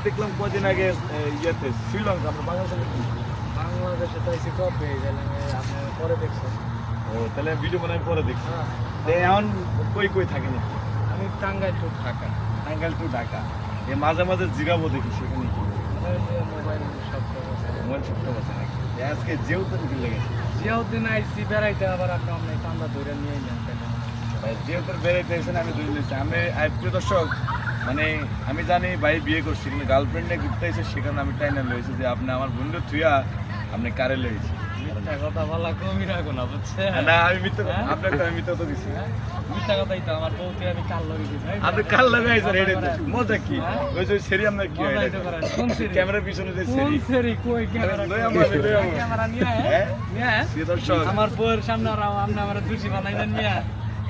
দেখলাম কদিন আগে ইয়েতে শ্রীলঙ্কা আমরা বাংলাদেশে তো এসে কবে আপনি পরে দেখছেন? ও তাহলে ভিডিও বানাই পরে দেখছি। এখন কই থাকেন? আমি টাঙ্গাইল টু ঢাকা। টাঙ্গাইল টু ঢাকা এই মাঝে মাঝে জিরাবো দেখি সেখানে মোবাইল মোবাইল ছোট্ট আছে নাকি আজকে যেহেতু লেগেছে জিয়াউদ্দিন আইসি বেড়াইতে আবার আপনি অনেক চান্দা ধরে নিয়ে নেন ভাই যেহেতু বেড়াইতে এসেছেন আমি ধরে নিয়েছি। আমি প্রিয় দর্শক মানে আমি জানি ভাই বিয়ে করছি কিন্তু গার্লফ্রেন্ডে ঘুরতে এসে সেখানে আমি টাইনা লয়েছি যে আপনি আমার বন্ধু থুয়া আপনি কারে লয়েছি। মিথ্যা কথা বলা কমই রাখো না বুঝছে? না আমি মিথ্যা আপনাকে আমি মিথ্যা তো দিছি মিথ্যা কথাই তো আমার বউকে আমি কাল লগে দিছি। আপনি কাল লাগাইছেন এটা তো মজা কি ওই যে সেরি আমরা কি হয় ক্যামেরার পিছনে যে কোন সেরি সেরি কই ক্যামেরা লই আমরা ক্যামেরা নিয়ে নিয়ে প্রিয় দর্শক আমার বউয়ের সামনে আর আপনি আমার দোষী বানাইলেন নিয়ে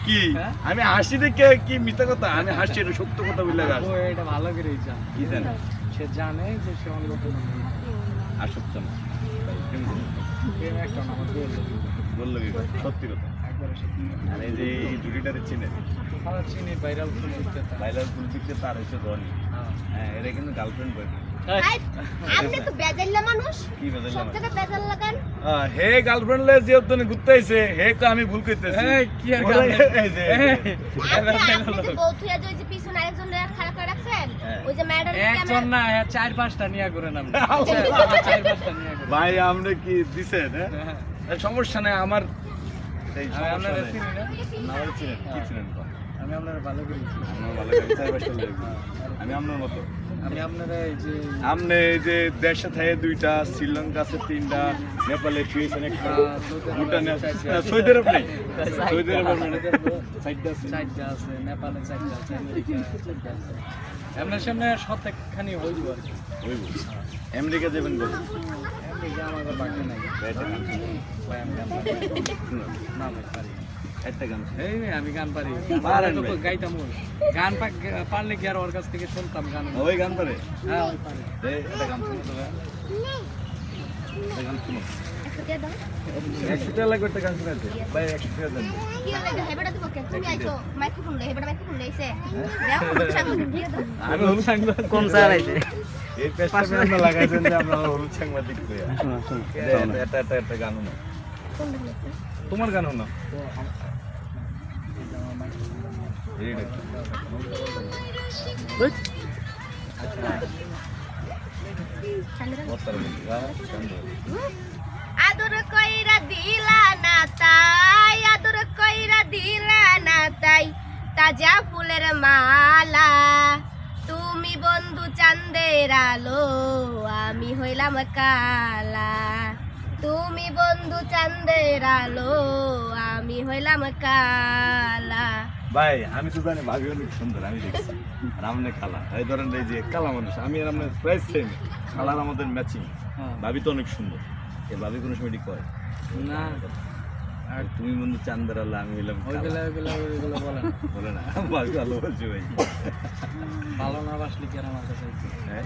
কি আমি হাসি দেখে কি মিথ্যা কথা আমি হাসি এটা সত্য কথা বলে ও এটা ভালো করেই জানে কি জানে সে জানে যে সে অন্য কোনো আর সত্য না প্রেম একটা না আমার বউয়ের লোক বললো কি সত্যি কথা একবারে সত্যি আর এই যে এই জুড়িটারে চিনে সারা চিনি ভাইরাল ফুল বিক্রেতা ভাইরাল ফুল পিকতে তার হচ্ছে রনি হ্যাঁ এটা কিন্তু গার্লফ্রেন্ড বয়ফ্রেন্ড আপনি তো বেজাল্লা মানুষ কি বদল সব জায়গায় বেজাল লাগান হে গার্লফ্রেন্ড লে যে তুমি ঘুরতে আইছে হে তো আমি ভুল কইতেছি এই কি আর এই যে আপনি যে বউ থুয়া যে ওই যে পিছনে আরেকজন লোক খাড়া করে রাখছেন ওই যে ম্যাডাম একজন না চার পাঁচটা নিয়ে ঘুরেন আপনি চার পাঁচটা নিয়ে ঘুরেন ভাই আপনি কি দিছেন হ্যাঁ সমস্যা নাই আমার এই সমস্যা আপনারা নাই চিনি না আমার চিনেন কি চিনেন আমি আপনার ভালো করেছি আমার ভালো করে চাই বাসা লাগবে আমি আপনার মতো আমি আপনারা এই যে আমনে এই যে দেশে থাকে দুইটা শ্রীলঙ্কা আছে তিনটা নেপালে ফিয়েছেন একটা ভুটানে আছে সৌদি আরব নেই সৌদি আরব সাইডটা আছে চারটা আছে নেপালে চারটা আছে আমেরিকা চারটা আছে আপনার সামনে সত্যখানি হইব আর কি হইব আমেরিকা যাবেন বল আমেরিকা আমাদের বাকি নাই ভাই আমি গান পারি না ভাই পারি একটা গান এই আমি গান পারি পারেন তো ভাই। গাইতাম ওর গান পারলে কি আর ওর কাছ থেকে শুনতাম গান ওই গান পারে হ্যাঁ ওই পারি এই একটা গান শুনো তো ভাই একটা গান শুনো দিয়ে দাও 100 টাকা লাগবে একটা গান শোনাতে ভাই 100 টাকা দেন কি লাগে হেবাটা দিব কেন তুমি আইছো মাইক্রোফোন লই হেবাটা মাইক্রোফোন লইছে দেখো সামনে দিয়ে দাও আমি হলুদ সাংবাদিক কোন চালাইছে এই পেছটা আপনি লাগাইছেন যে আমরা হলুদ সাংবাদিক কইয়া এটা গান না কোনটা লইছে তোমার গান না এই আদর কইরা দিলা না তাই আদর কইরা দিলা না তাই তাজা ফুলের মালা তুমি বন্ধু চাঁদের আলো আমি হইলাম কালা তুমি বন্ধু চাঁদের আলো আমি হইলাম কালা ভাই আমি তো জানি ভাবি অনেক সুন্দর আমি দেখছি আর আমনে খালা এই ধরেন এই যে কালা মানুষ আমি আর আপনার প্রাইস সেম কালার আমাদের ম্যাচিং ভাবি তো অনেক সুন্দর এই ভাবি কোনো সময় কয় না আর তুমি বন্ধু চান্দার আল্লাহ আমি হইলাম ওইগুলো বলে না বলে না ভাবি ভালো বলছি ভাই ভালো না বাসলে কি আর আমার কাছে আইছে? হ্যাঁ?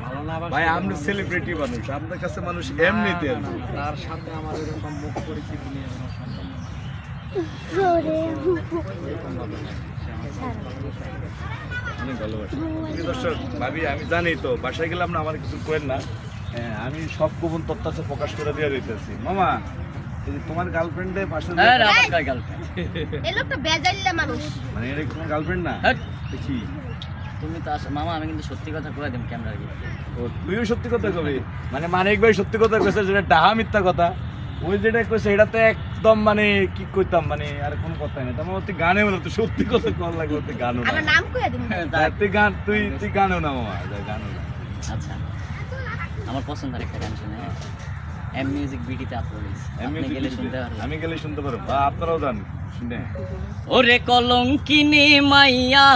ভালো না বাসলে ভাই আমরা সেলিব্রিটি মানুষ আপনার কাছে মানুষ এমনিতে না, না, না, তার সাথে আমার এরকম মুখ পরিচিতি নিয়ে কোনো সম্পর্ক নেই। এরকম ভাবে না। সে আমার অনেক ভালোবাসি প্রিয় দর্শক ভাবি আমি জানি তো বাসায় গেলাম না আমার কিছু করেন না হ্যাঁ আমি সব গোপন তথ্য আছে প্রকাশ করে দিয়ে রইতেছি মামা এই যে তোমার গার্লফ্রেন্ডে পাশে এই লোকটা বেজাল্লা মানুষ মানে এটা তোমার গার্লফ্রেন্ড না কি তুমি তো মামা আমি কিন্তু সত্যি কথা কয়ে দিম ক্যামেরা গিয়ে ও তুইও সত্যি কথা কবি মানে মানিক ভাই সত্যি কথা কইছে যেটা ডাহা মিথ্যা কথা ওই যেটা কইছে এটা তো একদম মানে কি কইতাম মানে আর কোনো কথাই না তোমার তুই গানে বলো তুই সত্যি কথা কর লাগবে তুই গানও না আমার নাম কইয়া দিন তুই গান তুই গানও না মামা গানও না আচ্ছা আমার পছন্দের একটা গান শুনে এম মিউজিক বিডিতে আপলোড হয়েছে আপনি গেলে শুনতে পারবেন আমি গেলে শুনতে পারবো বা আপনারাও জান শুনে ওরে কলঙ্কিনী মাইয়া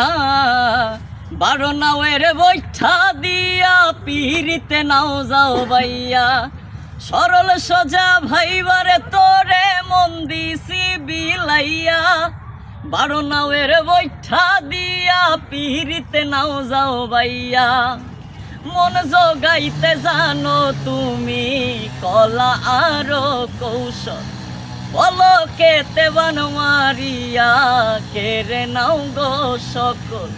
বারো নাওয়ের বৈঠা দিয়া পিরিতে নাও যাও বাইয়া সরল সোজা ভাইবারে তোরে মন দিছি বিলাইয়া বারো নাওয়ের বৈঠা দিয়া পিরিতে নাও যাও বাইয়া মন জগাইতে জানো তুমি কলা আরো কৌশল বলো কেতে বান মারিয়া কেড়ে নাও গো সকল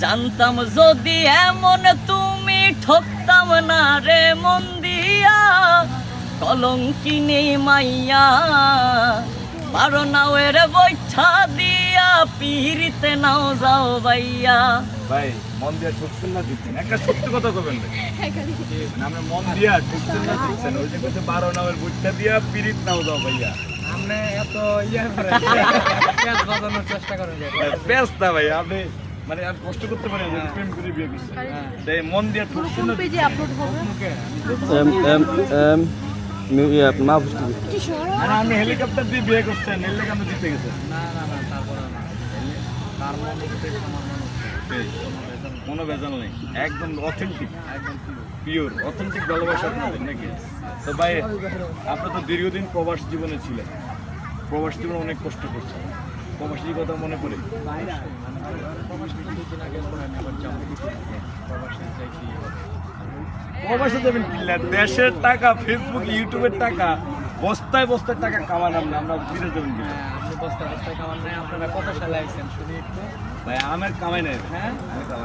জানতাম যদি এমন তুমি ঠকতাম না রে মন দিয়া কলঙ্কিনী মাইয়া পারো নাও এর বৈঠা দিয়া পিরিতে নাও যাও বাইয়া। ভাই মন দিয়া ঠকছেন না দিচ্ছেন একটা সত্যি কথা কবেন ভাই মানে আমরা মন দিয়া ঠকছেন না দিচ্ছেন ওই যে কইছে 12 নামের বুঝটা দিয়া পিরিত নাও যাও ভাইয়া আপনি এত ইয়ে করে ক্যাচ বাজানোর চেষ্টা করেন যে। বেস্ট না ভাই আপনি মানে আর কষ্ট করতে পারেন না প্রেম করে বিয়ে করছেন তাই মন দিয়া ঠকছেন না মুখে আর আপনি হেলিকপ্টার দিয়ে বিয়ে করছেন এর লেগে আপনি জিতে গেছেন না না না তারপরে না তার মন হচ্ছে আমার মন কোনো ভেজাল নেই একদম অথেন্টিক একদম পিওর অথেন্টিক ভালোবাসা আপনাদের নাকি তো ভাই আপনি তো দীর্ঘদিন প্রবাস জীবনে ছিলেন প্রবাস জীবনে অনেক কষ্ট করছেন প্রবাসীর কথা মনে পড়ে প্রবাসে যাবেন কিনলে দেশের টাকা ফেসবুক ইউটিউবের টাকা বস্তায় বস্তায় টাকা কামালাম না আমরা ফিরে যাবেন কিনা আপনি বস্তা বস্তায় খাওয়ান নাই আপনারা কত সালে আইছেন শুনি একটু ভাই আমার কামাই নাই হ্যাঁ আমি কামাই